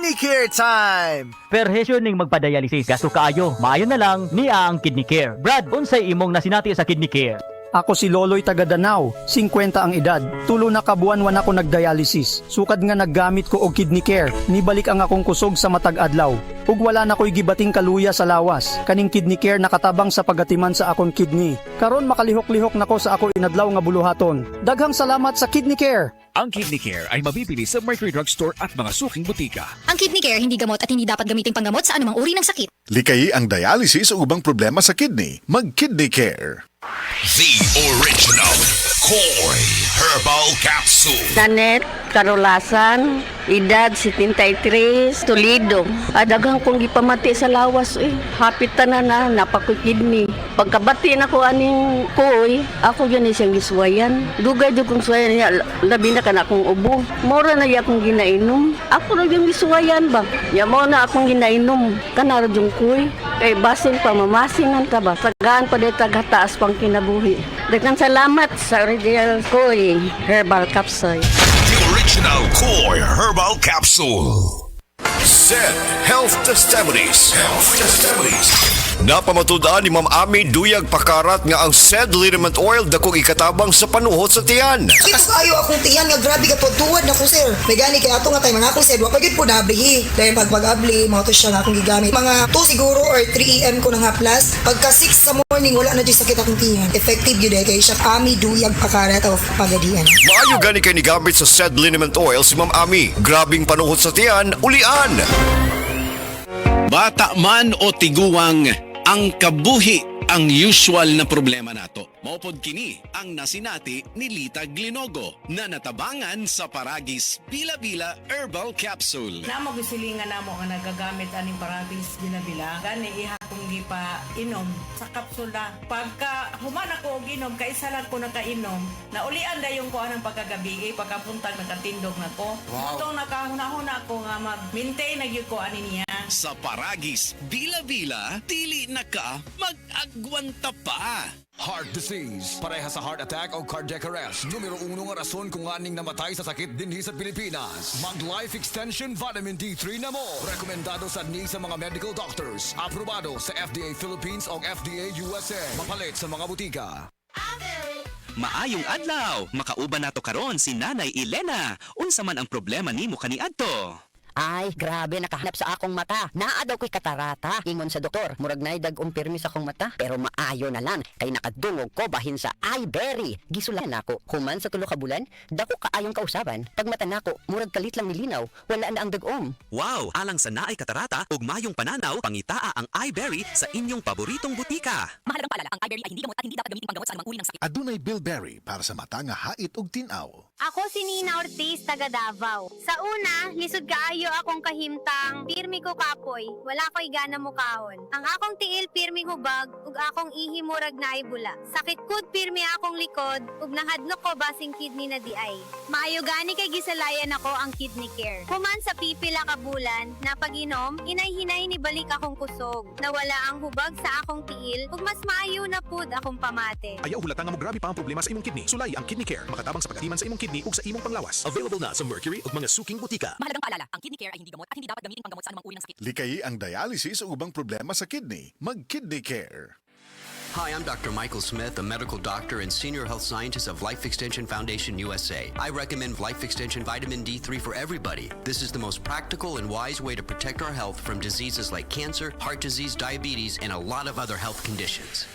Kidney Care Time! Perhesyo ning magpa-dialysis, gasto kaayo, maayo na lang niya ang Kidney Care. Brad, unsay imong nasinati sa Kidney Care? Ako si Loloy taga Danau, 50 ang edad. Tulo na kabuan-wan ako nagdialysis. Sukad nga naggamit ko og Kidney Care, nibalik ang akong kusog sa matag adlaw. Ug wala na ko'y gibating kaluya sa lawas. Kaning Kidney Care nakatabang sa pagatiman sa akong kidney. Karon makalihok-lihok nako sa ako inadlaw nga buluhaton. Daghang salamat sa Kidney Care. Ang Kidney Care ay mabibili sa Mercury Drugstore at mga suking butika. Ang Kidney Care hindi gamot at hindi dapat gamiting panggamot sa anumang uri ng sakit. Likayi ang dialysis o ubang problema sa kidney. Mag-Kidney Care. The original Koi Herbal Capsule. Nanet Karolasan, edad 73, Toledo. Daghang kong gipamati sa lawas Hapit tanan na napakukidney. Pagkabati na ko aning koy, ako yun siyang giswayan. Dugay jud kong swayan niya, labi na kana akong ubo. Mora na iya akong ginainom. Ako na yung giswayan ba? Ya mo na akong ginainom. Kanara yung koy. Kay basin pa mamasingan ka ba? Tagaan pa dito taghataas pang kinabuhi. Daghang salamat sa original Koi Herbal Capsule. The original Koi Herbal Capsule. Said Health Testimonies. Napamatudaan ni Ma'am Ami Duyag Pakarat nga ang said liniment oil dakong ikatabang sa panuhot sa tiyan. Mas ayo akong tiyan nga grabe ka tuwad na ko sir. May gani kay ato nga tay mga akong said wa pagid po nablihi. Dahil pag-abli mo to siya nga akong gigamit. Mga 2 siguro or 3 AM ko na nga plus. Pagka 6 sa morning wala na jud sakit akong tiyan. Effective jud kay siya Ami Duyag Pakarat of Pagadian. Maayo gani kay ni gamit sa said liniment oil si Ma'am Ami. Grabing panuhot sa tiyan, ulian. Bata man o tiguwang, ang kabuhi ang usual na problema nato. Maupod kini ang nasinati ni Lita Glinogo na natabangan sa Paragis Bila-Bila Herbal Capsule. Namo gisilingan namo nga nagagamit aning Paragis Bila-Bila gani iha kong gipa inom sa kapsula. Pagka human ako og inom kay isa lang ko nakainom, naulian dayon ko anang pagkagabi pagkapuntag nakatindog nako. Wow. Itong nakahuna-huna ko nga mag-maintain na gyud ko ani niya. Sa Paragis Bila-Bila, dili na ka mag-agwanta pa. Heart disease, pareha sa heart attack o cardiac arrest. Numero 1 nga rason kung aning namatay sa sakit dinhi sa Pilipinas. Mag-Life Extension Vitamin D3 na mo. Rekomendado sa ni sa mga medical doctors. Aprobado sa FDA Philippines o FDA USA. Mapalit sa mga butika. Maayong adlaw, makauban nato karon si Nanay Elena. Unsa man ang problema nimo kaniadto? Ay, grabe, nakahanap sa akong mata. Naa daw ko'y katarata. Ingon sa doktor, murag na'y dag-umpirmi sa akong mata. Pero maayo na lang, kay nakadungog ko bahin sa iBerry. Gisulan ako, human sa tulo ka bulan, dako kaayong kausaban. Pag mata nako, murag kalit lang nilinaw, wala na ang dag-om. Wow, alang sa naay katarata ug mayong pananaw, pangitaa ang iBerry sa inyong paboritong butika. Mahalagang paalala, ang iBerry ay hindi gamot at hindi dapat gamitin panggamot sa anumang uri ng sakit. Adunay Bilberry para sa mata nga hait ug tinaw. Ako si Nina Ortiz, taga Davao. Sa una, lisod kaayo akong kahimtang, pirmi ko kapoy, wala ko'y gana mukahon. Ang akong tiil pirmi hubag, ug akong ihi murag na ibula. Sakit kud pirmi akong likod, ug nahadlok ko basing kidney na di ay. Maayo gani kay gisalayan ako ang Kidney Care. Human sa pipila ka bulan, na pag-inom, inay-hinay ni balik akong kusog. Nawala ang hubag sa akong tiil, ug mas maayo na pud akong pamate. Ayaw hulata nga mo grabe pa ang problema sa imong kidney. Sulay ang Kidney Care. Makatabang sa pagatiman sa imong kidney ug sa imong panglawas. Available na sa Mercury ug mga suking butika. Mahalagang paalala, ang Kidney Care ay hindi gamot at hindi dapat gamitin panggamot sa anumang uri ng sakit. Likayi ang dialysis o ubang problema sa kidney. Mag-Kidney Care. Hi, I'm Dr. Michael Smith, a medical doctor and senior health scientist of Life Extension Foundation USA. I recommend Life Extension Vitamin D3 for everybody. This is the most practical and wise way to protect our health from diseases like cancer, heart disease, diabetes, and a lot of other health conditions.